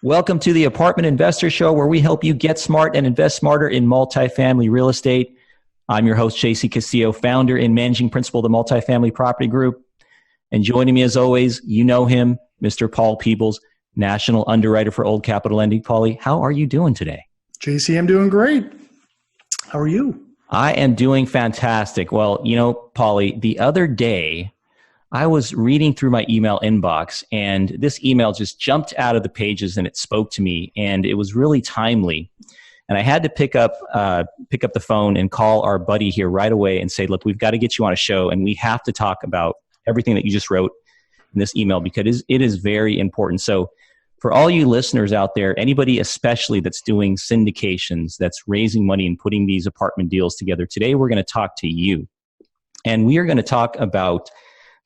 Welcome to the Apartment Investor Show, where we help you get smart and invest smarter in multifamily real estate. I'm your host, JC Castillo, founder and managing principal of the Multifamily Property Group. And joining me as always, you know him, Mr. Paul Peebles, national underwriter for Old Capital Lending. Paulie, how are you doing today? JC, I'm doing great. How are you? I am doing fantastic. Well, you know, Paulie, the other day, I was reading through my email inbox, and this email just jumped out of the pages and it spoke to me, and it was really timely. And I had to pick up the phone and call our buddy here right away and say, look, we've got to get you on a show, and we have to talk about everything that you just wrote in this email because it is very important. So for all you listeners out there, anybody especially that's doing syndications, that's raising money and putting these apartment deals together, today we're going to talk to you. And we are going to talk about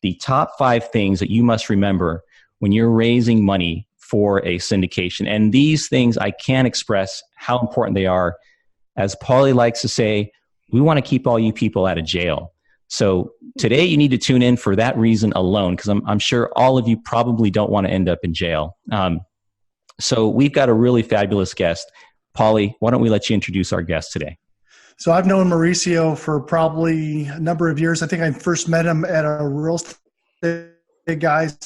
the top 5 things that you must remember when you're raising money for a syndication. And these things, I can't express how important they are. As Paulie likes to say, we want to keep all you people out of jail. So today you need to tune in for that reason alone, because I'm sure all of you probably don't want to end up in jail. So we've got a really fabulous guest. Paulie, why don't we let you introduce our guest today? So I've known Mauricio for probably a number of years. I think I first met him at a real estate guys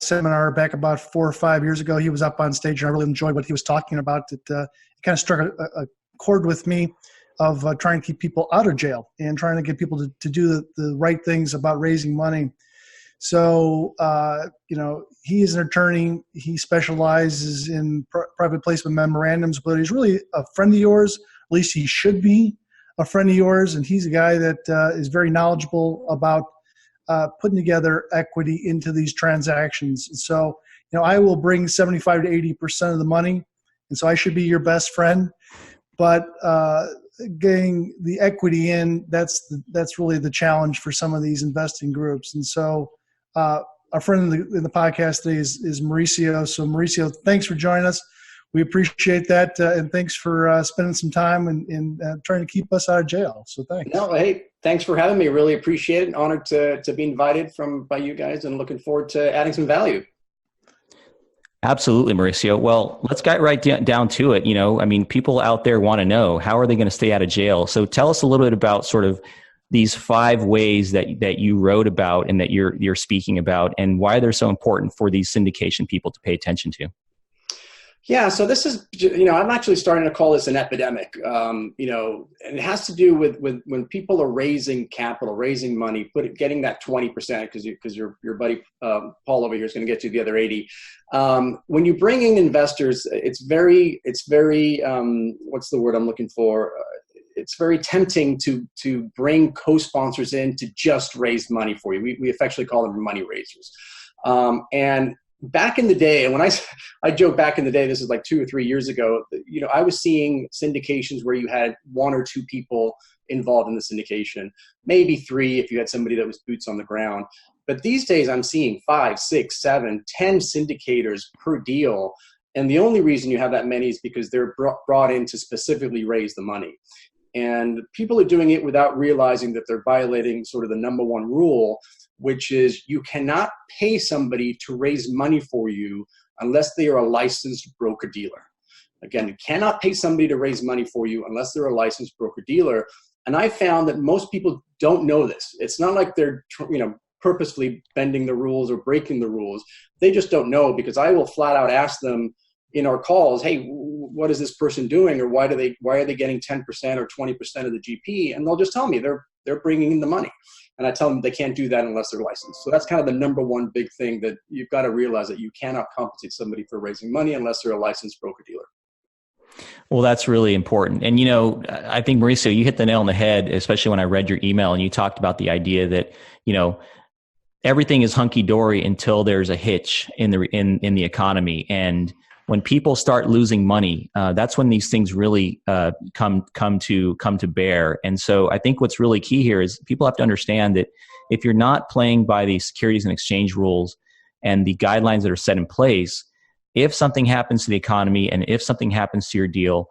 seminar back about 4 or 5 years ago. He was up on stage, and I really enjoyed what he was talking about. It kind of struck a chord with me of trying to keep people out of jail and trying to get people to do the right things about raising money. So, he is an attorney. He specializes in private placement memorandums, but he's really a friend of yours. At least he should be a friend of yours. And he's a guy that is very knowledgeable about putting together equity into these transactions. And so, I will bring 75 to 80% of the money. And so I should be your best friend. But getting the equity in, that's really the challenge for some of these investing groups. And so our friend in the podcast today is Mauricio. So Mauricio, thanks for joining us. We appreciate that, and thanks for spending some time and trying to keep us out of jail. So thanks. No, hey, thanks for having me. Really appreciate it. Honored to be invited by you guys, and looking forward to adding some value. Absolutely, Mauricio. Well, let's get right down to it. People out there want to know, how are they going to stay out of jail? So tell us a little bit about sort of these 5 ways that you wrote about and that you're speaking about, and why they're so important for these syndication people to pay attention to. Yeah, so this is, I'm actually starting to call this an epidemic, and it has to do with when people are raising capital, raising money, getting that 20%, because your buddy Paul over here is going to get you the other 80. When you bring in investors, it's very what's the word I'm looking for? It's very tempting to bring co-sponsors in to just raise money for you. We affectionately call them money raisers, and back in the day, and when I joke back in the day, this is like 2 or 3 years ago, I was seeing syndications where you had 1 or 2 people involved in the syndication, maybe 3 if you had somebody that was boots on the ground. But these days I'm seeing 5, 6, 7, 10 syndicators per deal. And the only reason you have that many is because they're brought in to specifically raise the money. And people are doing it without realizing that they're violating sort of the number 1 rule, which is you cannot pay somebody to raise money for you unless they are a licensed broker-dealer. Again, you cannot pay somebody to raise money for you unless they're a licensed broker-dealer. And I found that most people don't know this. It's not like they're purposefully bending the rules or breaking the rules. They just don't know, because I will flat out ask them in our calls, hey, what is this person doing? Or why are they getting 10% or 20% of the GP? And they'll just tell me they're bringing in the money. And I tell them they can't do that unless they're licensed. So that's kind of the number 1 big thing, that you've got to realize, that you cannot compensate somebody for raising money unless they're a licensed broker-dealer. Well, that's really important. And, I think, Mauricio, you hit the nail on the head, especially when I read your email and you talked about the idea that, everything is hunky-dory until there's a hitch in the economy. And when people start losing money, that's when these things really come to bear. And so I think what's really key here is people have to understand that if you're not playing by the Securities and Exchange rules and the guidelines that are set in place, if something happens to the economy and if something happens to your deal,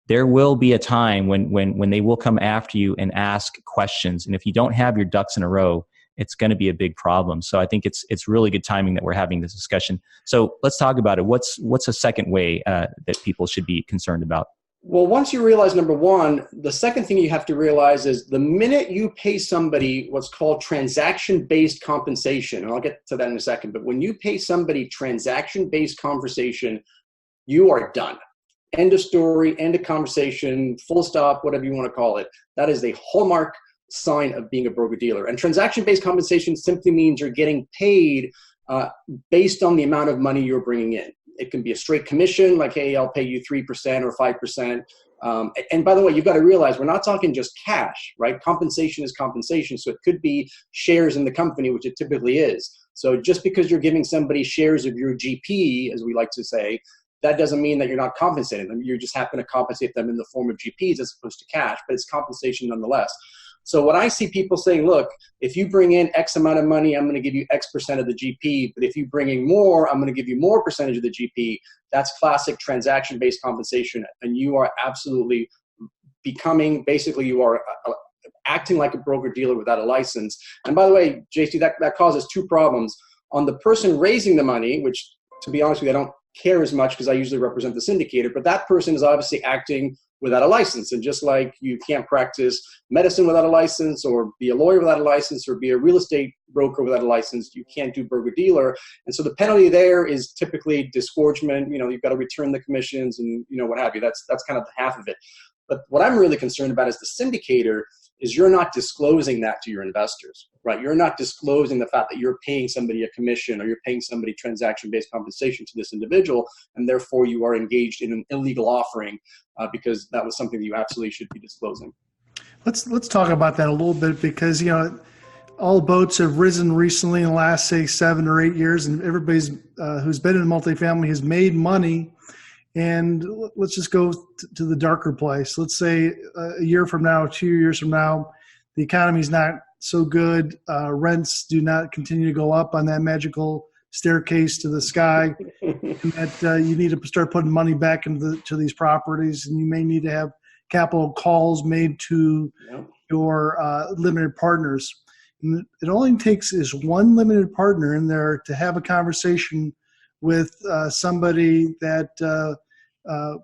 there will be a time when they will come after you and ask questions. And if you don't have your ducks in a row, it's going to be a big problem. So I think it's really good timing that we're having this discussion. So let's talk about it. What's a second way that people should be concerned about? Well, once you realize, number one, the second thing you have to realize is the minute you pay somebody what's called transaction-based compensation, and I'll get to that in a second, but when you pay somebody transaction-based compensation, you are done. End of story, end of conversation, full stop, whatever you want to call it. That is a hallmark sign of being a broker-dealer. And transaction-based compensation simply means you're getting paid based on the amount of money you're bringing in. It can be a straight commission, like, hey, I'll pay you 3% or 5%. And by the way, you've got to realize we're not talking just cash, right? Compensation is compensation. So it could be shares in the company, which it typically is. So just because you're giving somebody shares of your GP, as we like to say, that doesn't mean that you're not compensating them. You just happen to compensate them in the form of GPs as opposed to cash, but it's compensation nonetheless. So what I see people saying, look, if you bring in X amount of money, I'm going to give you X percent of the GP. But if you bring in more, I'm going to give you more percentage of the GP. That's classic transaction-based compensation. And you are absolutely becoming, basically you are acting like a broker-dealer without a license. And by the way, JC, that causes two problems. On the person raising the money, which to be honest with you, I don't care as much because I usually represent the syndicator, but that person is obviously acting without a license. And just like you can't practice medicine without a license or be a lawyer without a license or be a real estate broker without a license, you can't do broker-dealer. And so the penalty there is typically disgorgement. You've got to return the commissions and, what have you. That's kind of half of it. But what I'm really concerned about as the syndicator is you're not disclosing that to your investors, right? You're not disclosing the fact that you're paying somebody a commission or you're paying somebody transaction-based compensation to this individual, and therefore you are engaged in an illegal offering because that was something that you absolutely should be disclosing. Let's talk about that a little bit because, all boats have risen recently in the last, say, 7 or 8 years, and everybody's who's been in multifamily has made money. And let's just go to the darker place. Let's say a year from now, 2 years from now, the economy is not so good. Rents do not continue to go up on that magical staircase to the sky. And that you need to start putting money back into these properties, and you may need to have capital calls made to your limited partners. And it only takes is one limited partner in there to have a conversation with somebody that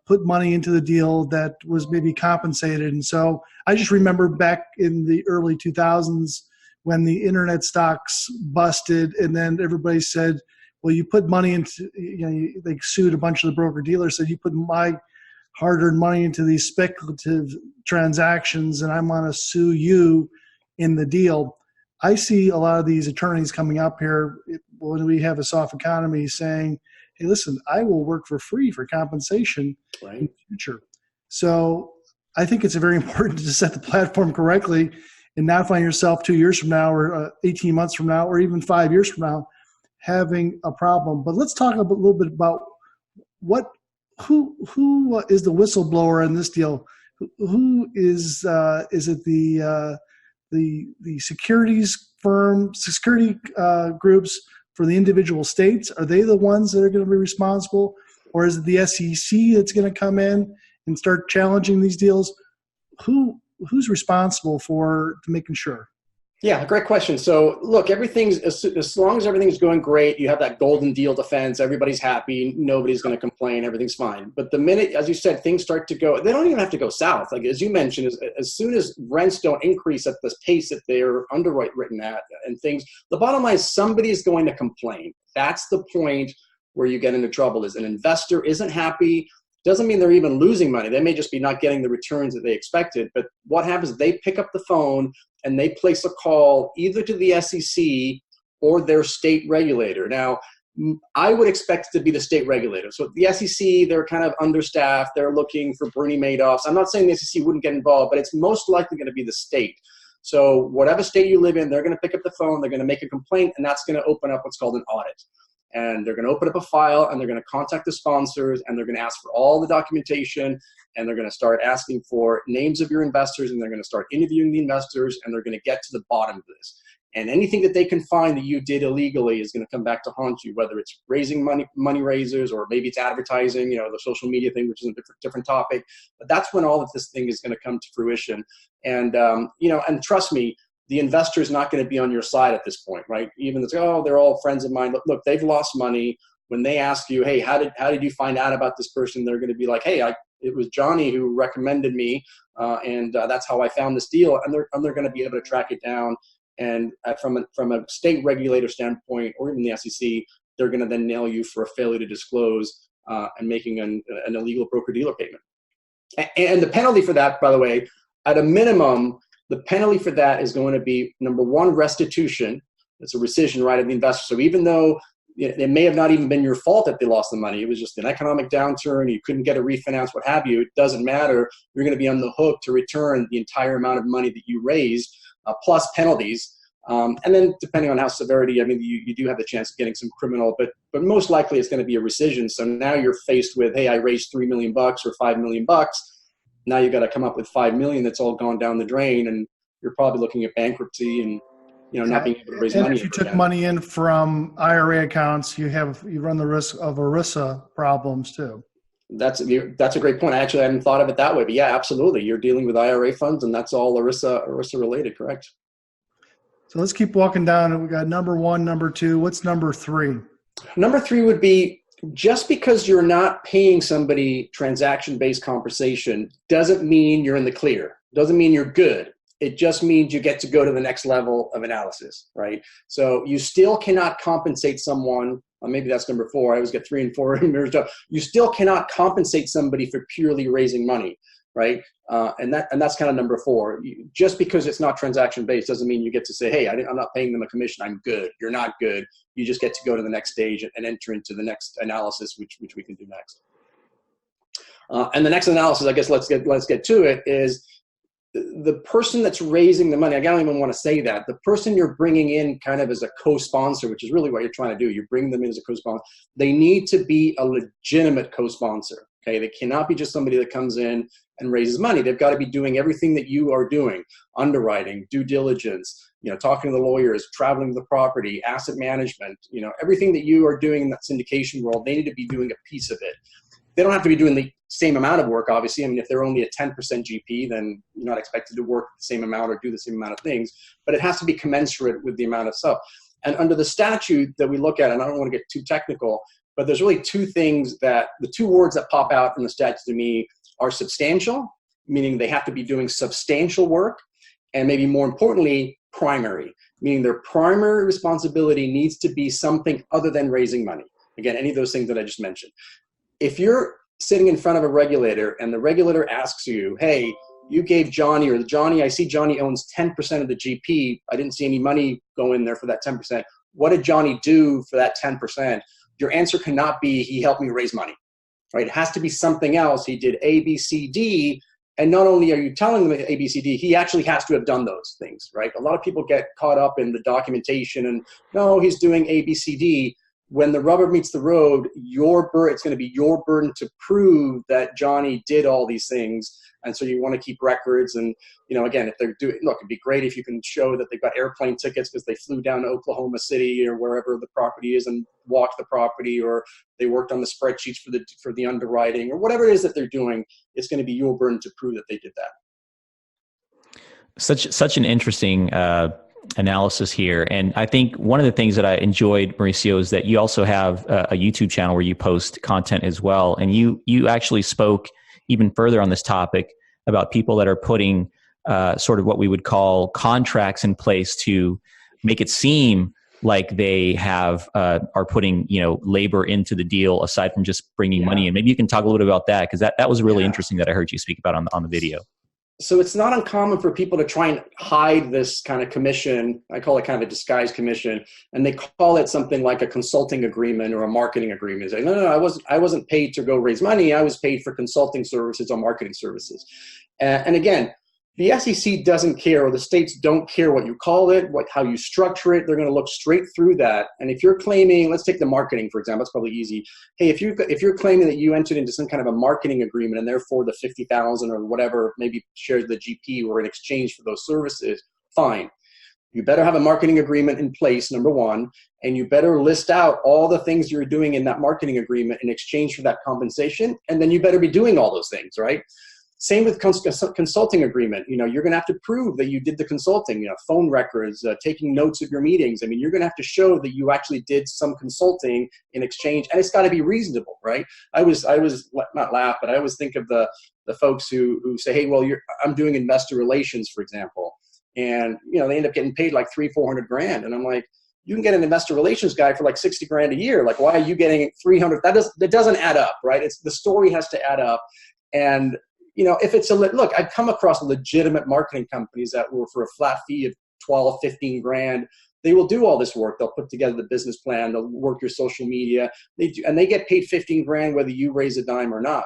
put money into the deal that was maybe compensated. And so I just remember back in the early 2000s when the internet stocks busted and then everybody said, well, you put money into, they sued a bunch of the broker dealers, said you put my hard-earned money into these speculative transactions and I'm going to sue you in the deal. I see a lot of these attorneys coming up here when we have a soft economy saying, hey, listen, I will work for free for compensation in the future. So I think it's very important to set the platform correctly and not find yourself 2 years from now or 18 months from now or even 5 years from now having a problem. But let's talk a little bit about who is the whistleblower in this deal? Who is it the securities firm, security groups for the individual states? Are they the ones that are going to be responsible? Or is it the SEC that's going to come in and start challenging these deals? Who's responsible for making sure? Yeah, great question. So look, as long as everything's going great, you have that golden deal defense, everybody's happy, nobody's going to complain, everything's fine. But the minute, as you said, things start to go, they don't even have to go south. Like as you mentioned, as soon as rents don't increase at this pace that they're underwritten at and things, the bottom line is somebody is going to complain. That's the point where you get into trouble. Is an investor isn't happy. Doesn't mean they're even losing money. They may just be not getting the returns that they expected. But what happens is they pick up the phone and they place a call either to the SEC or their state regulator. Now, I would expect it to be the state regulator. So the SEC, they're kind of understaffed. They're looking for Bernie Madoffs. I'm not saying the SEC wouldn't get involved, but it's most likely going to be the state. So whatever state you live in, they're going to pick up the phone, they're going to make a complaint, and that's going to open up what's called an audit. And they're going to open up a file and they're going to contact the sponsors and they're going to ask for all the documentation and they're going to start asking for names of your investors and they're going to start interviewing the investors and they're going to get to the bottom of this. And anything that they can find that you did illegally is going to come back to haunt you, whether it's raising money raisers or maybe it's advertising, the social media thing, which is a different topic. But that's when all of this thing is going to come to fruition. And, and trust me, the investor is not going to be on your side at this point, right? Even though, oh, they're all friends of mine. But look, they've lost money. When they ask you, hey, how did you find out about this person? They're going to be like, hey, it was Johnny who recommended me, and that's how I found this deal. And they're going to be able to track it down. And from a state regulator standpoint, or even the SEC, they're going to then nail you for a failure to disclose and making an illegal broker-dealer payment. And the penalty for that, by the way, at a minimum, the penalty for that is going to be, number one, restitution. It's a rescission right of the investor. So even though it may have not even been your fault that they lost the money, it was just an economic downturn, you couldn't get a refinance, what have you, it doesn't matter. You're going to be on the hook to return the entire amount of money that you raised, plus penalties. And then depending on how severity, I mean, you do have the chance of getting some criminal, but most likely it's going to be a rescission. So now you're faced with, hey, I raised $3 million or $5 million. Now you got to come up with $5 million that's all gone down the drain, and you're probably looking at bankruptcy and not being able to raise money. If you took money in from IRA accounts, you run the risk of ERISA problems too. That's a great point. I actually hadn't thought of it that way, but yeah, absolutely. You're dealing with IRA funds, and that's all ERISA related, correct? So let's keep walking down. We got number 1, number 2. What's number 3? Number 3 would be, just because you're not paying somebody transaction-based compensation doesn't mean you're in the clear. Doesn't mean you're good. It just means you get to go to the next level of analysis, right? So you still cannot compensate someone. Maybe that's number 4. I always get 3 and 4 merged up. You still cannot compensate somebody for purely raising money, right? And that's kind of number 4. Just because it's not transaction-based doesn't mean you get to say, hey, I'm not paying them a commission. I'm good. You're not good. You just get to go to the next stage and enter into the next analysis, which we can do next. And the next analysis, I guess, let's get to it, is the person that's raising the money. I don't even want to say that. The person you're bringing in kind of as a co-sponsor, which is really what you're trying to do. You bring them in as a co-sponsor. They need to be a legitimate co-sponsor. Okay, they cannot be just somebody that comes in and raises money. They've got to be doing everything that you are doing: underwriting, due diligence, talking to the lawyers, traveling to the property, asset management, everything that you are doing in that syndication world. They need to be doing a piece of it. They don't have to be doing the same amount of work, obviously. I mean, if they're only a 10% GP, then you're not expected to work the same amount or do the same amount of things, but it has to be commensurate with the amount of stuff. And under the statute that we look at, and I don't want to get too technical, but there's really 2 things the 2 words that pop out in the statute to me are substantial, meaning they have to be doing substantial work, and maybe more importantly, primary, meaning their primary responsibility needs to be something other than raising money. Again, any of those things that I just mentioned. If you're sitting in front of a regulator and the regulator asks you, hey, you gave Johnny, or Johnny, I see Johnny owns 10% of the GP. I didn't see any money go in there for that 10%. What did Johnny do for that 10%? Your answer cannot be, he helped me raise money, right? It has to be something else. He did A, B, C, D. And not only are you telling them A, B, C, D, he actually has to have done those things, right? A lot of people get caught up in the documentation and, no, he's doing A, B, C, D. When the rubber meets the road, it's going to be your burden to prove that Johnny did all these things. And so you want to keep records. And, again, if they're doing, look, it'd be great if you can show that they've got airplane tickets because they flew down to Oklahoma City or wherever the property is and walked the property, or they worked on the spreadsheets for the underwriting, or whatever it is that they're doing. It's going to be your burden to prove that they did that. Such an interesting analysis here. And I think one of the things that I enjoyed, Mauricio, is that you also have a YouTube channel where you post content as well. And you actually spoke even further on this topic about people that are putting sort of what we would call contracts in place to make it seem like they have are putting labor into the deal aside from just bringing money in. Maybe you can talk a little bit about that, because that was really interesting that I heard you speak about on the video. So it's not uncommon for people to try and hide this kind of commission. I call it kind of a disguised commission, and they call it something like a consulting agreement or a marketing agreement. It's like, no, I wasn't paid to go raise money. I was paid for consulting services or marketing services. And again, the SEC doesn't care, or the states don't care what you call it, how you structure it. They're going to look straight through that. And if you're claiming, let's take the marketing, for example, it's probably easy. Hey, if you're claiming that you entered into some kind of a marketing agreement and therefore the 50,000 or whatever, maybe shares the GP were in exchange for those services, fine. You better have a marketing agreement in place, number one, and you better list out all the things you're doing in that marketing agreement in exchange for that compensation. And then you better be doing all those things, right? Same with consulting agreement. You know, you're going to have to prove that you did the consulting, you know, phone records, taking notes of your meetings. I mean, you're going to have to show that you actually did some consulting in exchange, and it's got to be reasonable, right? I was not laugh, but I always think of the folks who say, hey, well, I'm doing investor relations, for example. And, you know, they end up getting paid like $300,000-400,000. And I'm like, you can get an investor relations guy for like $60,000 a year. Like, why are you getting 300? That doesn't add up, right? The story has to add up. And, you know, if it's look, I've come across legitimate marketing companies that will, for a flat fee of 12, 15 grand, they will do all this work. They'll put together the business plan. They'll work your social media. And they get paid 15 grand whether you raise a dime or not.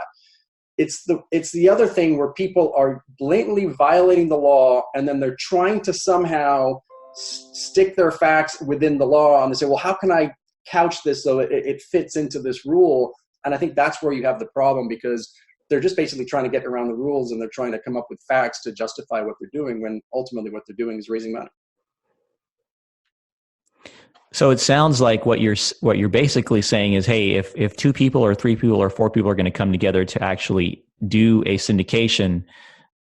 It's the other thing where people are blatantly violating the law, and then they're trying to somehow stick their facts within the law, and they say, well, how can I couch this so it fits into this rule? And I think that's where you have the problem, because they're just basically trying to get around the rules, and they're trying to come up with facts to justify what they're doing, when ultimately what they're doing is raising money. So it sounds like what you're basically saying is, hey, if 2 people or 3 people or 4 people are going to come together to actually do a syndication,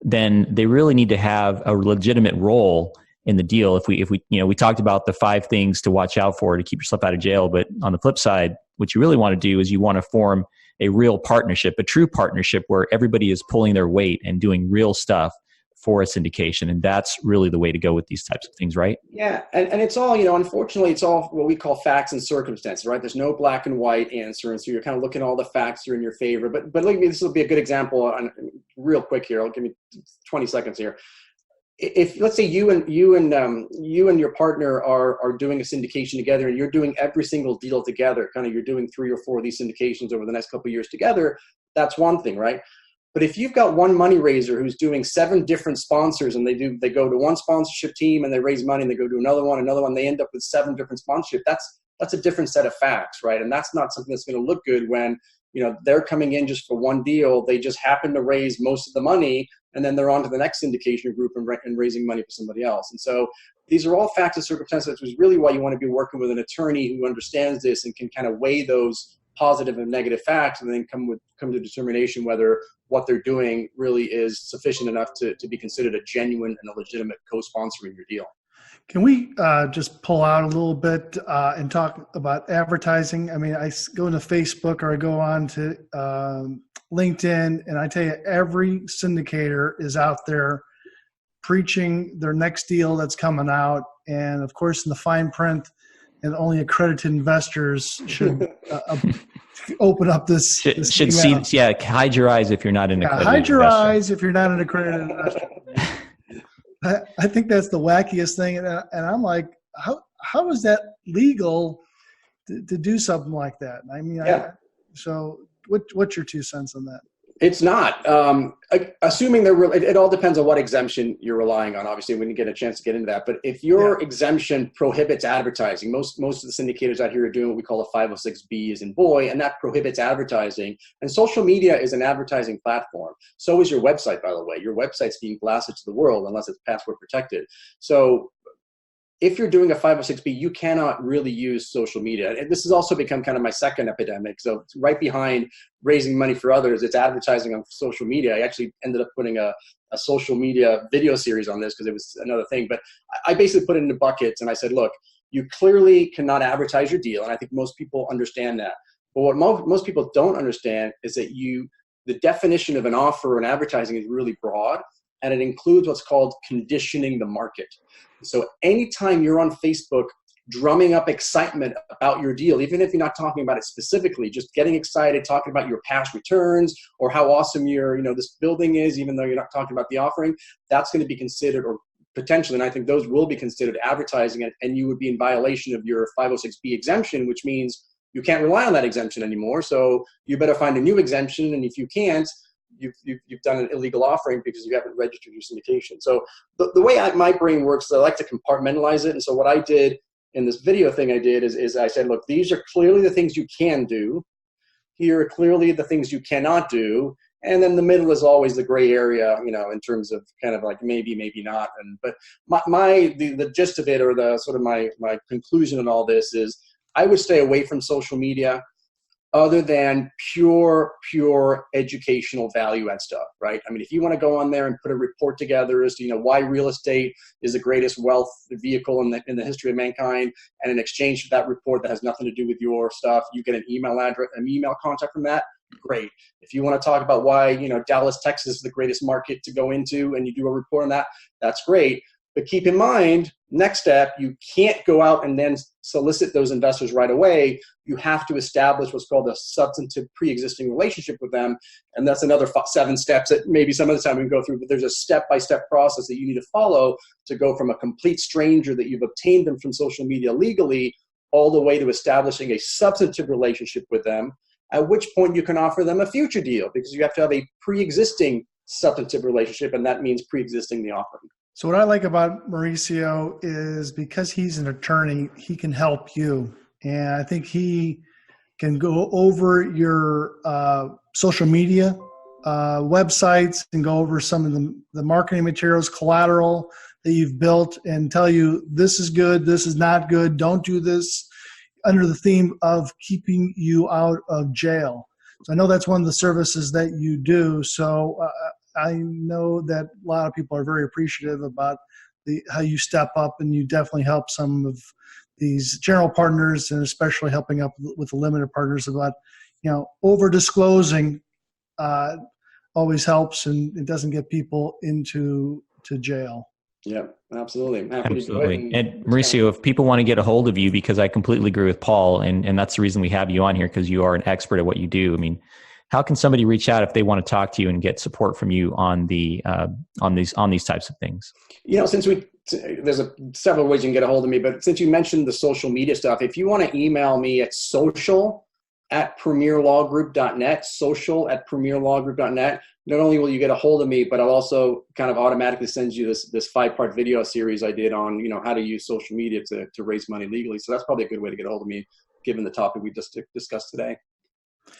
then they really need to have a legitimate role in the deal. If we you know, we talked about the 5 things to watch out for to keep yourself out of jail, but on the flip side, what you really want to do is you want to form a real partnership, a true partnership where everybody is pulling their weight and doing real stuff for a syndication. And that's really the way to go with these types of things, right? Yeah. And it's all, you know, unfortunately, it's all what we call facts and circumstances, right? There's no black and white answer. And so you're kind of looking at all the facts that are in your favor. But look, this will be a good example on real quick here. I'll give me 20 seconds here. If, let's say you and your partner are doing a syndication together, and you're doing every single deal together, kind of you're doing 3 or 4 of these syndications over the next couple of years together, that's one thing, right? But if you've got one money raiser who's doing 7 different sponsors, and they go to one sponsorship team and they raise money, and they go to another one, they end up with 7 different sponsorships. That's a different set of facts, right? And that's not something that's going to look good when, you know, they're coming in just for one deal. They just happen to raise most of the money, and then they're on to the next syndication group and raising money for somebody else. And so these are all facts and circumstances, which is really why you want to be working with an attorney who understands this and can kind of weigh those positive and negative facts, and then come to determination whether what they're doing really is sufficient enough to be considered a genuine and a legitimate co-sponsor in your deal. Can we just pull out a little bit and talk about advertising? I mean, I go into Facebook or I go on to LinkedIn, and I tell you, every syndicator is out there preaching their next deal that's coming out. And of course, in the fine print, and only accredited investors should open up this. Should see, yeah. Hide your eyes if you're not an accredited hide your investor. eyes if you're not an accredited investor. I think that's the wackiest thing, and I'm like, how is that legal to do something like that? I mean, yeah. So what's your 2 cents on that? It's not. Assuming it all depends on what exemption you're relying on. Obviously, we didn't get a chance to get into that. But if your exemption prohibits advertising, most of the syndicators out here are doing what we call a 506B as in boy, and that prohibits advertising. And social media is an advertising platform. So is your website, by the way. Your website's being blasted to the world unless it's password protected. So if you're doing a 506B, you cannot really use social media. And this has also become kind of my second epidemic. So it's right behind raising money for others, it's advertising on social media. I actually ended up putting a social media video series on this because it was another thing. But I basically put it into buckets, and I said, look, you clearly cannot advertise your deal. And I think most people understand that. But what most people don't understand is that the definition of an offer and advertising is really broad, and it includes what's called conditioning the market. So anytime you're on Facebook drumming up excitement about your deal, even if you're not talking about it specifically, just getting excited, talking about your past returns or how awesome this building is, even though you're not talking about the offering, that's going to be considered, or potentially, and I think those will be considered advertising, and you would be in violation of your 506B exemption, which means you can't rely on that exemption anymore. So you better find a new exemption, and if you can't, you've done an illegal offering because you haven't registered your syndication. So the way my brain works is I like to compartmentalize it. And so what I did in this video thing I did is I said, look, these are clearly the things you can do. Here are clearly the things you cannot do. And then the middle is always the gray area, in terms of kind of like maybe, maybe not. But the gist of it, or the sort of my conclusion in all this is I would stay away from social media. other than pure educational value add stuff, right? I mean, if you want to go on there and put a report together as to, why real estate is the greatest wealth vehicle in the history of mankind, and in exchange for that report that has nothing to do with your stuff, you get an email address, an email contact from that, great. If you want to talk about why, Dallas, Texas is the greatest market to go into, and you do a report on that, that's great. But keep in mind, next step, you can't go out and then solicit those investors right away. You have to establish what's called a substantive pre-existing relationship with them. And that's another 7 steps that maybe some of the time we can go through, but there's a step-by-step process that you need to follow to go from a complete stranger that you've obtained them from social media legally all the way to establishing a substantive relationship with them, at which point you can offer them a future deal, because you have to have a pre-existing substantive relationship, and that means pre-existing the offering. So what I like about Mauricio is because he's an attorney, he can help you. And I think he can go over your social media websites and go over some of the marketing materials, collateral that you've built, and tell you this is good, this is not good, don't do this, under the theme of keeping you out of jail. So I know that's one of the services that you do. So I know that a lot of people are very appreciative about how you step up, and you definitely help some of these general partners, and especially helping up with the limited partners about, over disclosing always helps, and it doesn't get people into jail. Yeah, absolutely. I'm happy Absolutely. to do it. And Mauricio, if people want to get a hold of you, because I completely agree with Paul, and that's the reason we have you on here, because you are an expert at what you do. I mean, how can somebody reach out if they want to talk to you and get support from you on the on these types of things? Since there's several ways you can get a hold of me, but since you mentioned the social media stuff, if you want to email me at social@premierlawgroup.net, social@premierlawgroup.net, not only will you get a hold of me, but I'll also kind of automatically send you this 5-part video series I did on, how to use social media to raise money legally. So that's probably a good way to get a hold of me, given the topic we just discussed today.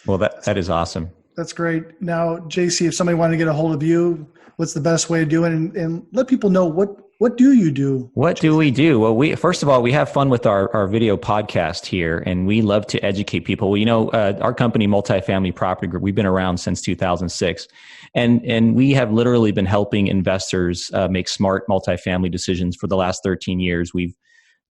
Well, that is awesome. That's great. Now, JC, if somebody wanted to get a hold of you, what's the best way to do it? And let people know what do you do? What do we do? Well, first of all, we have fun with our video podcast here, and we love to educate people. Our company, Multifamily Property Group, we've been around since 2006, and we have literally been helping investors make smart multifamily decisions for the last 13 years. We've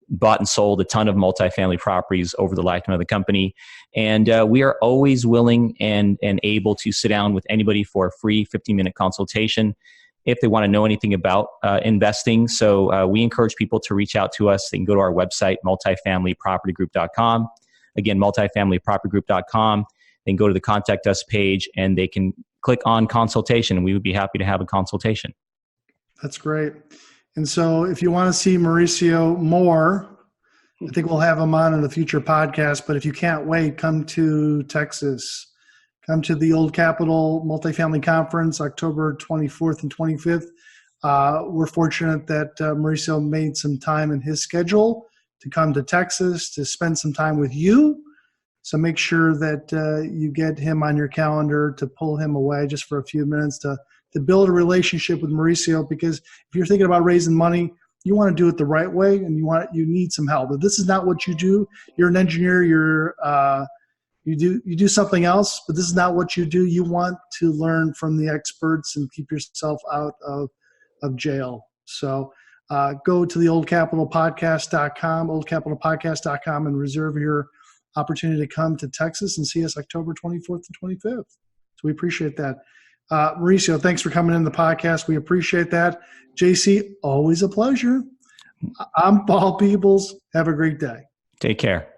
bought and sold a ton of multifamily properties over the lifetime of the company. And we are always willing and able to sit down with anybody for a free 15-minute consultation if they want to know anything about investing. So we encourage people to reach out to us. They can go to our website, multifamilypropertygroup.com. Again, multifamilypropertygroup.com. They can go to the Contact Us page, and they can click on consultation, and we would be happy to have a consultation. That's great. And so if you want to see Mauricio more, I think we'll have him on in a future podcast. But if you can't wait, come to Texas. Come to the Old Capitol Multifamily Conference, October 24th and 25th. We're fortunate that Mauricio made some time in his schedule to come to Texas to spend some time with you. So make sure that you get him on your calendar to pull him away just for a few minutes to build a relationship with Mauricio, because if you're thinking about raising money, you want to do it the right way, and you need some help. If this is not what you do, you're an engineer, you do something else, but this is not what you do. You want to learn from the experts and keep yourself out of jail. So go to the oldcapitalpodcast.com, and reserve your opportunity to come to Texas and see us October 24th and 25th. So we appreciate that. Mauricio, thanks for coming in the podcast. We appreciate that. JC, always a pleasure. I'm Paul Peebles. Have a great day. Take care.